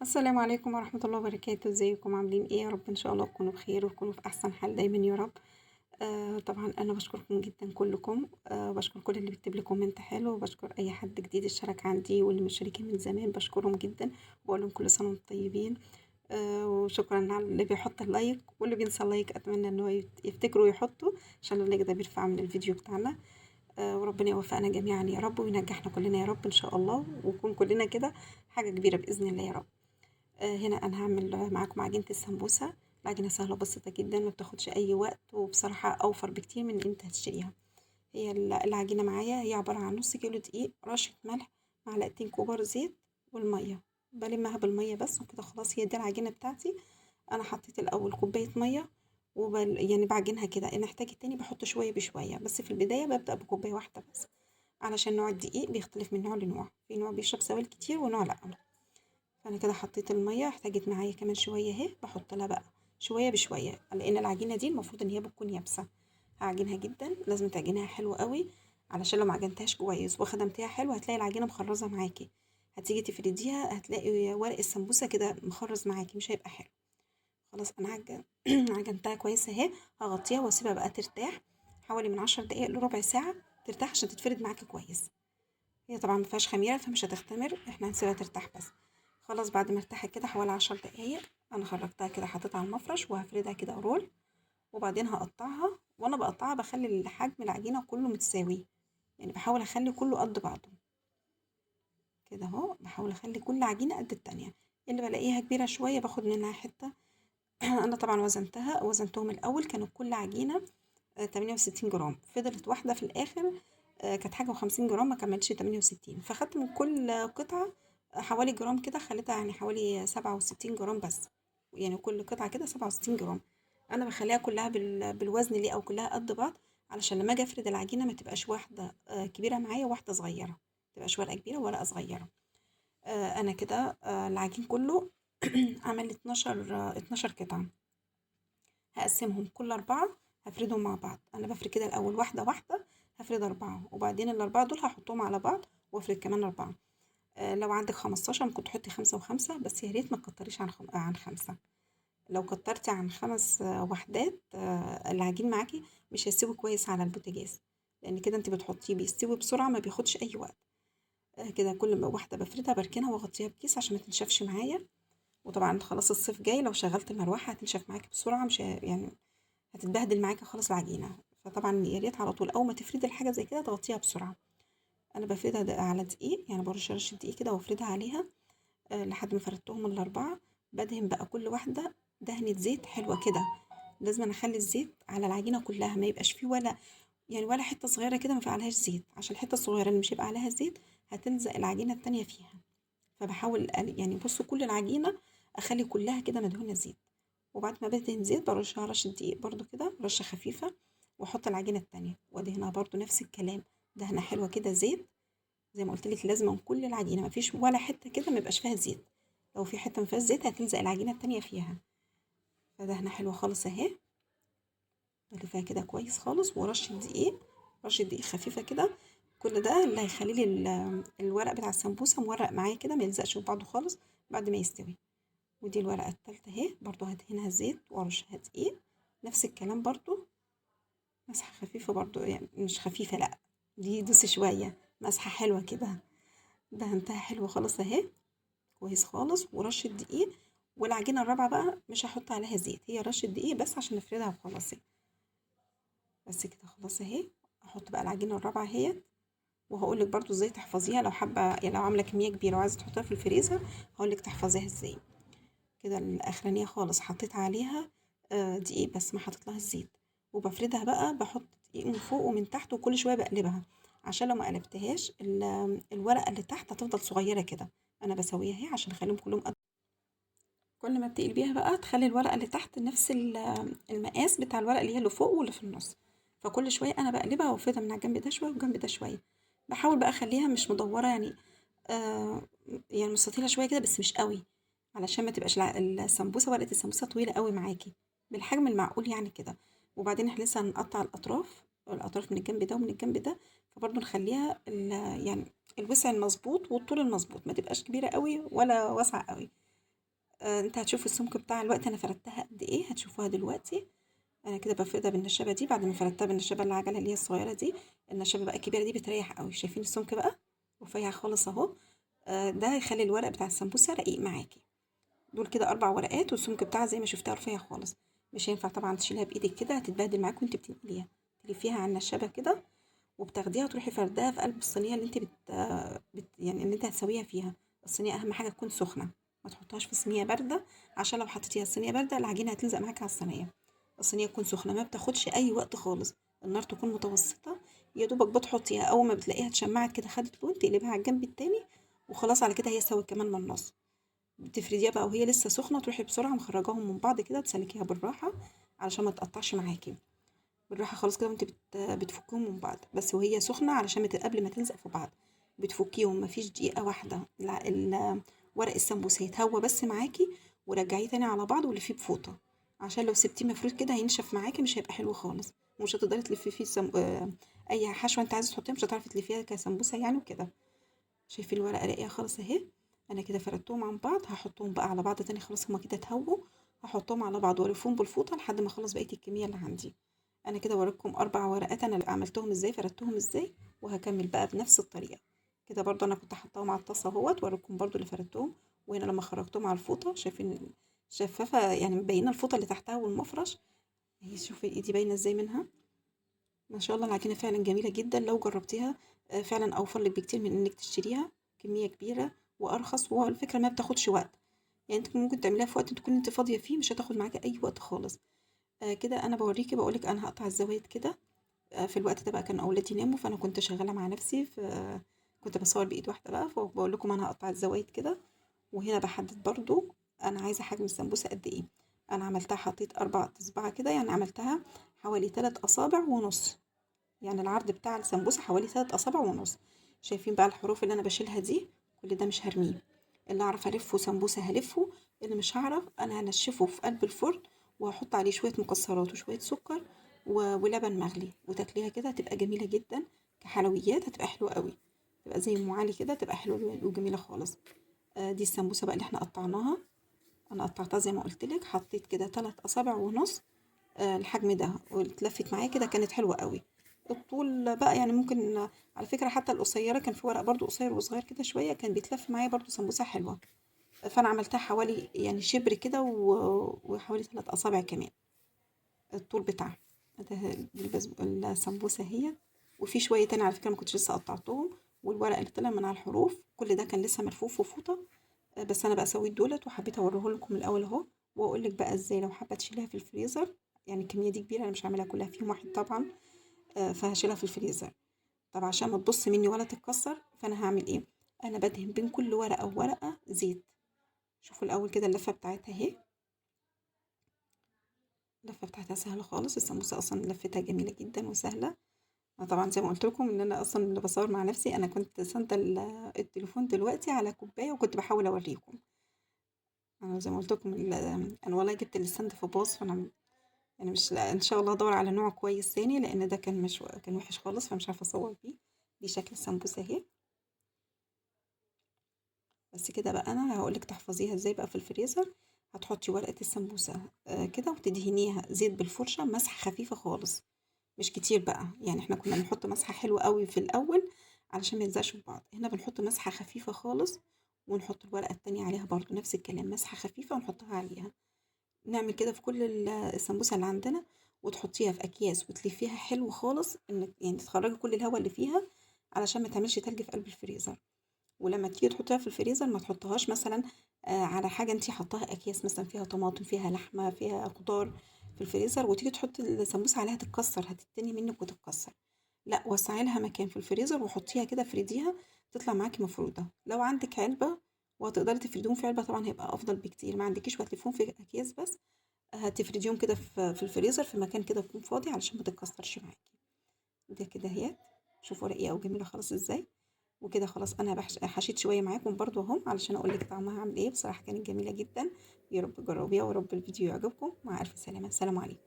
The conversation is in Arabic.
السلام عليكم ورحمة الله وبركاته، ازيكم عاملين ايه؟ يا رب ان شاء الله تكونوا بخير وتكونوا في احسن حال دايما يا رب. طبعا انا بشكركم جدا كلكم. بشكر كل اللي بيكتب لي كومنت حلو، وبشكر اي حد جديد اشترك عندي واللي مشتركين من زمان بشكرهم جدا، وبقول لهم كل سنة وانتم طيبين. وشكرا على اللي بيحط اللايك واللي بينسى اللايك، اتمنى ان هو يفتكروا يحطوا عشان اللايك ده بيرفع من الفيديو بتاعنا. وربنا يوفقنا جميعا يا رب وينجحنا كلنا يا رب ان شاء الله، ونكون كلنا كده حاجة كبيرة بإذن الله يا رب. هنا أنا هاعمل معاكم عجينة السمبوسة. العجينة سهلة وبسيطة جدًا، ما بتاخدش أي وقت، وبصراحة أوفر بكتير من إن أنت هتشتريها. هي العجينة معايا هي عبارة عن نص كيلو دقيق، رشة ملح، معلقتين كبار زيت، والمية. بالمها بالمية بس وكده خلاص، هي دي العجينة بتاعتي. أنا حطيت الأول كوباية مية يعني بعجنها كده، إن احتاج تاني بحط شوية بشوية، بس في البداية ببدأ بكوباية واحدة بس، علشان نوع الدقيق بيختلف من نوع لنوع، في نوع بيشرب سوائل كتير ونوع لأ. فانا كده حطيت الميه، احتاجت معايا كمان شويه اهي، بحط لها بقى شويه بشويه، لان العجينه دي المفروض ان هي بتكون يابسه. هعجنها جدا، لازم تعجنها حلو قوي، علشان لو ما عجنتهاش كويس وخدمتيها حلو هتلاقي العجينه مخرزه معاكي. هتيجي تفرديها هتلاقي ورق السمبوسه كده مخرز معاكي، مش هيبقى حلو. خلاص انا عجنتها كويس اهي. هغطيها واسيبها بقى ترتاح حوالي من 10 دقايق لربع ساعه، ترتاح عشان تتفرد معاكي كويس. هي طبعا مفيهاش خميرة فمش هتختمر، احنا هنسيبها ترتاح بس. خلاص بعد ما ارتاحت كده حوالي 10 دقايق، انا خرجتها كده حطيتها على المفرش وهفردها كده رول، وبعدين هقطعها. وانا بقطعها بخلي حجم العجينة كله متساوي، يعني بحاول اخلي كله قد بعضه كده اهو، بحاول اخلي كل عجينة قد التانية. اللي بلاقيها كبيرة شوية باخد منها حتة. انا طبعا وزنتهم الاول، كانوا كل عجينة 68 جرام، فضلت واحدة في الآخر كانت حاجة وخمسين جرام، ما كملتش 68، فخدت من كل قطعة حوالي جرام كده، خليتها يعني حوالي 67 جرام بس. يعني كل قطعة كده 67 جرام. أنا بخليها كلها بالوزن ليه، أو كلها قد بعض، علشان لما أجي أفرد العجينة ما تبقاش واحدة كبيرة معايا وواحدة صغيرة، ما تبقاش ورقة كبيرة وورقة صغيرة. أنا كده العجين كله عمل 12 قطعة. هقسمهم كل أربعة، هفردهم مع بعض. أنا بفرد كده الأول واحدة واحدة، هفرد أربعة، وبعدين الأربعة دول هحطهم على بعض وافرد كمان أربعة. لو عندك 15 ممكن تحطي 5 و5، بس يا ريت ما تكتريش عن 5. لو كترتي عن 5 وحدات العجين معاكي مش هيستوي كويس على البوتاجاز، لأن كده انت بتحطيه بيستوي بسرعة، ما بياخدش أي وقت. كده كل ما واحدة بفردها بركنها واغطيها بكيس عشان ما تنشفش معايا. وطبعا خلاص الصيف جاي، لو شغلت المروحة هتنشف معاكي بسرعة، مش يعني هتتبهدل معاكي خالص العجينة. فطبعا يا ريت على طول أول ما تفردي الحاجة زي كده تغطيها بسرعة. أنا بفردها على دقيق، يعني برش رشة دقيق كده وافردها عليها لحد ما فردتهم الأربعة. بدهن بقى كل واحدة دهنة زيت حلوة كده. لازم أنا أخلي الزيت على العجينة كلها، ما يبقاش فيه ولا حتة صغيرة كده ما فيها عليهاش زيت، عشان الحتة الصغيرة اللي مش هيبقى عليها زيت هتلزق العجينة التانية فيها. فبحاول يعني بصوا كل العجينة أخلي كلها كده مدهونة زيت. وبعد ما بدهن زيت برشها رشة دقيق برضو كده، رشة خفيفة، واحط العجينة التانية وادهنها برضو نفس الكلام، دهنة حلوة كده زيت. زي ما قلت لك لازم كل العجينة مفيش ولا حتة كده ميبقاش فيها زيت، لو في حتة مفيهاش زيت هتلزق العجينة التانية فيها. فدهنة حلوة خالص اهي، بلفها كده كويس خالص، ورشة دقيق، رشة دقيق خفيفة كده. كل ده اللي هيخلي لي الورق بتاع السمبوسة مورق معايا كده، ما يلزقش في بعضه خالص بعد ما يستوي. ودي الورقة التالتة اهي، برضو هدهنها زيت وارشها دقيق، نفس الكلام برضو، مسحة خفيفة برضو، يعني مش خفيفة لأ، دي دوسي شوية، مسحة حلوة كده. دهنتها حلوة خالص اهي، كويس خالص، ورشة دقيق. والعجينة الرابعة بقى مش هحط عليها زيت، هي رشة دقيق بس عشان نفردها وخلاص. بس كده خلاص اهي. احط بقى العجينة الرابعة اهي، وهقولك برضو ازاي تحفظيها لو حابة، يعني لو عاملة كمية كبيرة وعايزة تحطيها في الفريزر هقولك تحفظيها ازاي. كده الأخرانية خالص حطيت عليها دقيق بس ما حطيت لها الزيت، وبفردها بقى بحط دقيق من فوق ومن تحت، وكل شوية بقلبها عشان لو ما قلبتهاش الورقة اللي تحت هتفضل صغيرة كده. أنا بسويها اهي عشان اخليهم كلهم قد. كل ما بتقلبيها بقى تخلي الورقة اللي تحت نفس المقاس بتاع الورقة اللي هي اللي فوق واللي في النص. فكل شوية أنا بقلبها وافردها من على الجنب ده شوية والجنب ده شوية. بحاول بقى أخليها مش مدورة، يعني آه يعني مستطيلة شوية كده بس مش قوي، علشان ما تبقاش السمبوسة ورقة السمبوسة طويلة قوي معاكي، بالحجم المعقول يعني كده. وبعدين احنا لسه هنقطع الأطراف من الجنب ده ومن الجنب ده، فبرضه نخليها يعني الوسع المظبوط والطول المظبوط، ما تبقاش كبيرة قوي ولا واسعة قوي. انت هتشوف السمك بتاع الوقت انا فردتها قد ايه، هتشوفوها دلوقتي. انا كده بفردها بالنشابه دي بعد ما فردتها بالنشابه العجله اللي هي الصغيره دي. النشابه بقى الكبيره دي بتريح قوي. شايفين السمك بقى رفيع خالص اهو. ده هيخلي الورق بتاع السمبوسه رقيق معاكي. دول كده 4 ورقات والسمك بتاعها زي ما شفتها رفيع خالص. مش هينفع طبعا تشيلها بايدك كده، هتتبهدل معاك وانت بتنقليها. تلفيها على النشابه كده وبتاخديها وتروحي فردها في قلب الصينيه اللي انت يعني اللي انت هتسويها فيها. الصينيه اهم حاجه تكون سخنه، ما تحطهاش في صينيه بارده، عشان لو حطيتيها في صينيه بارده العجينه هتلزق معاكي على الصينيه. الصينيه تكون سخنه، ما بتاخدش اي وقت خالص. النار تكون متوسطه، يا دوبك بتحطيها اول ما بتلاقيها اتشمعت كده خدت لون تقلبها على الجنب التاني، وخلاص على كده هي استوت كمان من النص. بتفرديها بقى وهي لسه سخنه، تروحي بسرعه مخرجاهم من بعض كده تسلكيها بالراحه علشان ما تقطعش معاكي. بالراحه خالص كده وانت بتفكيهم من بعض، بس وهي سخنه علشان قبل ما تلزق في بعض. بتفكيهم مفيش دقيقه واحده، ورق السمبوسه يتهوى بس معاكي، ورجعيه تاني على بعض ولفيه بفوطه، عشان لو سبتيه مفروض كده هينشف معاكي مش هيبقى حلو خالص، ومش هتقدري تلفي فيه اي حشوه انت عايزه تحطيها مش هتعرفي تلفيها كسمبوسه يعني وكده. شايفين الورقه راقيه خالص اهي. انا كده فردتهم عن بعض، هحطهم بقى على بعض تاني خلاص هما كده اتهووا. هحطهم على بعض والفهم بالفوطه لحد ما اخلص بقيه الكميه اللي عندي. انا كده وريتكم 4 ورقات انا عملتهم ازاي، فردتهم ازاي، وهكمل بقى بنفس الطريقه. كده برضو انا كنت حطاهم على الطاسه اهوت، وريتكم برضو اللي فردتهم. وهنا لما خرجتهم على الفوطه شايفين شفافه يعني مبينه الفوطه اللي تحتها والمفرش. اهي شوفي ايدي باينه ازاي منها. ما شاء الله العجينة فعلا جميلة جدا لو جربتيها. فعلا أوفر لك بكتير من إنك تشتريها كمية كبيرة وأرخص، والفكرة ما بتاخدش وقت. يعني انت ممكن تعمليها في وقت تكون انت فاضية فيه، مش هتاخد معاكي أي وقت خالص. كده أنا بوريكي بقولك أنا هقطع الزوايد كده. في الوقت ده بقى كان أولادي ناموا، فأنا كنت شغالة مع نفسي، كنت بصور بإيد واحدة بقى، فبقول لكم أنا هقطع الزوايد كده. وهنا بحدد برضو أنا عايزة حجم السمبوسة قد إيه. أنا عملتها حطيت 4 أصبع كده، يعني عملتها حوالي 3 أصابع ونص. يعني العرض بتاع السمبوسة حوالي 3 أصابع ونص. شايفين بقى الحروف اللي أنا بشيلها دي، كل ده مش هرميه. اللي أعرف ألفه سمبوسة هلفه، اللي مش هعرف أنا هنشفه في قلب الفرن، وهحط عليه شوية مكسرات وشوية سكر ولبن مغلي، وتاكليها كده هتبقى جميلة جدا. كحلويات هتبقى حلوة قوي، تبقى زي ام علي كده، تبقى حلوة وجميلة خالص. دي السمبوسة بقى اللي احنا قطعناها. انا قطعتها زي ما قلت لك، حطيت كده 3 أصابع ونص. الحجم ده واتلفت معايا كده كانت حلوة قوي. الطول بقى يعني ممكن، على فكرة حتى القصيرة كان في ورق برضو قصير وصغير كده شوية كان بيتلف معايا برضو سمبوسة حلوة. فأنا عملتها حوالي يعني شبر كده وحوالي 3 أصابع كمان الطول بتاعها. دي السمبوسة هي. وفي شوية تاني على فكرة ما كنتش لسه قطعتهم، والورق اللي طلع من على الحروف كل ده كان لسه ملفوف في فوطة. بس انا بقى سويت دولت وحبيت اوريه لكم الاول اهو، واقول لك بقى ازاي لو حابه تشيلها في الفريزر. يعني الكميه دي كبيره، انا مش هعملها كلها في يوم واحد طبعا. فهشيلها في الفريزر. طب عشان ما تبص مني ولا تتكسر، فانا هعمل ايه؟ انا بدهن بين كل ورقه وورقه زيت. شوفوا الاول كده اللفه بتاعتها اهي. اللفه بتاعتها سهله خالص، السمبوسه اصلا لفتها جميله جدا وسهله. طبعا زي ما قلت لكم ان انا اصلا اللي بصور مع نفسي، انا كنت سانده التليفون دلوقتي على كوبايه وكنت بحاول اوريكم. انا زي ما قلت لكم انا والله جبت الستاند في باظ، فانا يعني مش، لا ان شاء الله ادور على نوع كويس تاني، لان ده كان مش كان وحش خالص فمش عارفه اصور بيه. دي شكل السمبوسه اهي. بس كده بقى انا هقولك تحفظيها ازاي بقى في الفريزر. هتحطي ورقه السمبوسه كده وتدهنيها زيت بالفرشه مسحه خفيفه خالص، مش كتير بقى. يعني احنا كنا بنحط مسحه حلوه قوي في الاول علشان ما يلزقش في بعض، هنا بنحط مسحه خفيفه خالص. ونحط الورقه التانية عليها برضو نفس الكلام، مسحه خفيفه ونحطها عليها. نعمل كده في كل السمبوسة اللي عندنا، وتحطيها في أكياس وتلفيها حلو خالص، إنك يعني تخرجي كل الهواء اللي فيها علشان ما تعملش تلج في قلب الفريزر. ولما تيجي تحطيها في الفريزر ما تحطهاش مثلا على حاجة انتي حطاها أكياس مثلا فيها طماطم فيها لحمة فيها خضار في الفريزر، وتيجي تحطي السمبوسة عليها تتكسر، هتتني منك وتتكسر. لا، وسعي لها مكان في الفريزر وحطيها كده افرديها، تطلع معاكي مفرودة. لو عندك علبة وهتقدري تفرديهم في علبة طبعا هيبقى أفضل بكتير، ما عندكيش وهتلفيهم في أكياس بس، هتفرديهم كده في الفريزر في مكان كده يكون فاضي علشان ما تتكسرش معاكي. ده كده اهي. شوفوا رقيقة وجميلة خلاص ازاي. وكده خلاص انا حشيت شوية معاكم برضو اهم علشان اقول لك طعمها عامل ايه. بصراحة كانت جميلة جدا. يا رب تجربيها ورب الفيديو يعجبكم. مع الف سلامة، السلام عليكم.